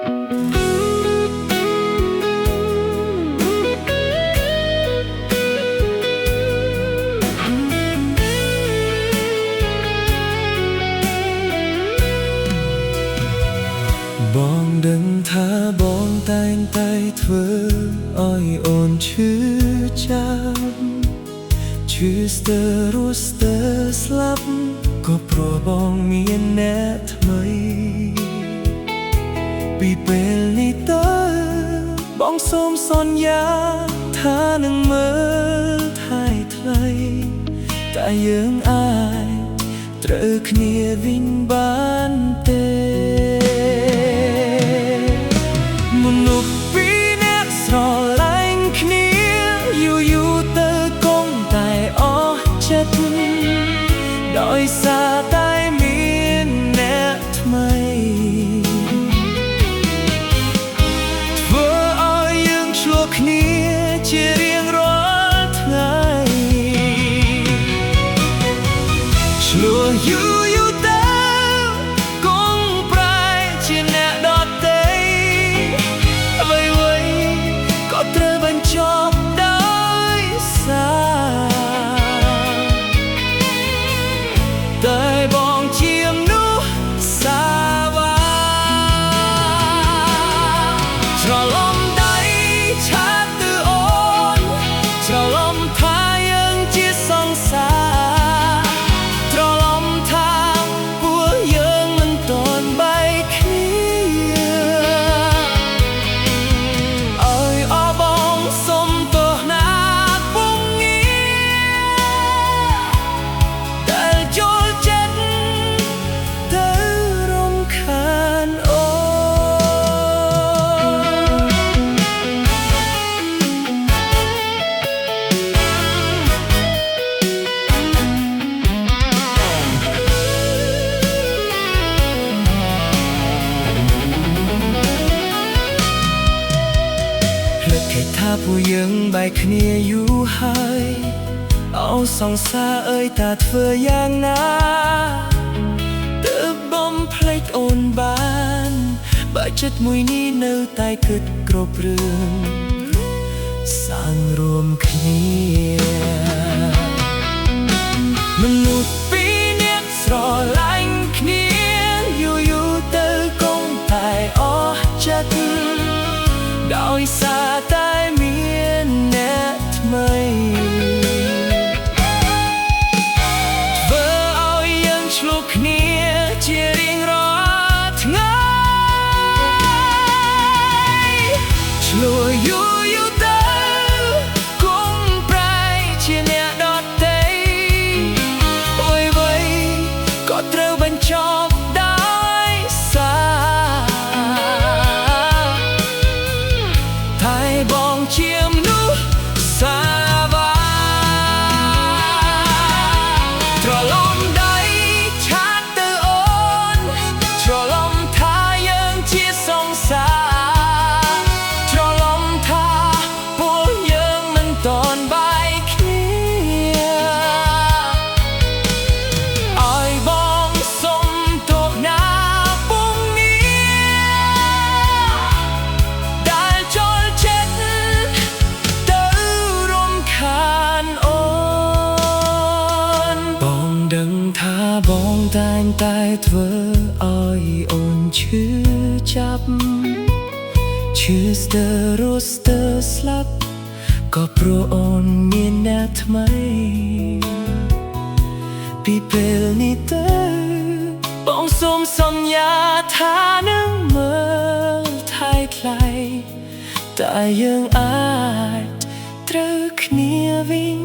បងដឹងថាបងតែងតែធ្វើឲ្យអូនឈឺចាប់ឈឺស្ទើររស់ស្ទើរស្លាប់ក៏ព្រោះបងមានអ្នកថ្មីពីពេលនេះតើបងសូមសន្យាថានឹងមើលថែថ្លៃតែយើងអាចត្រូវគ្នាវិញបានទេមនុស្សពីរនាក់ស្រឡាញ់គ្នាយូរទៅគង់តែអស់ចិត្តដោយសារតែមានអ្នកថ្មីធ្វើឲ្យយើងឆ្លោះគ្នាជារៀងរាល់ថ្ងៃឆ្លោះយូរទៅគង់ប្រែជាអ្នកដទៃអ្វីៗក៏ត្រូវបញ្ចប់ដោយសារតែបងជាមនុស្សសាវ៉ាច្រឡំដៃឆាតទៅអូនច្រឡំថាយើងជាសង្សារច្រឡំថាពួកយើងមិនទាន់បែកគ្នាឲ្យអរបងសុំទោសណាពុំងារដែលចូលចិត្តទៅរំខានអូនភ្លេចគេថាពួកយើងបែកគ្នាយូរហើយអូសង្សារអើយតាធ្វើយ៉ាងណាទើបបំភ្លេចអូនបានបើចិត្តមួយនេះនៅតែគិតគ្រប់រឿងសាងរួមគ្នាមនុស្សពីរនាក់ស្រឡាញ់គ្នាយូរទៅគង់តែអស់ចិត្តដោយសារតែមានអ្នកថ្មីធ្វើឲ្យយើងឆ្លោះគ្នាជារៀងរាល់ថ្ងៃឆ្លោះយូរទៅគង់ប្រែជាអ្នកដទៃអ្វីៗក៏ត្រូវបញ្ចប់ដោយសារតែបងជាមនុស្សសាវ៉ាច្រឡំដៃឆាតទៅអូនច្រឡំថាយើងជាសង្សារច្រឡំថាពួកយើងមិនទាន់បែកគ្នាឲ្យបងសុំទោសណាពុំងារដែលចូលចិត្តទៅរំខានអូនបងដឹងថាបងតែងតែធ្វើឲ្យអូនឈឺចាប់ឈឺស្ទើររស់ស្ទើរស្លាប់ក៏ព្រោះអូនមានអ្នកថ្មីពីពេលនេះទៅបងសូមសន្យាថានឹងមើលថែថ្លៃតែយើងអាចត្រូវគ្នាវិញ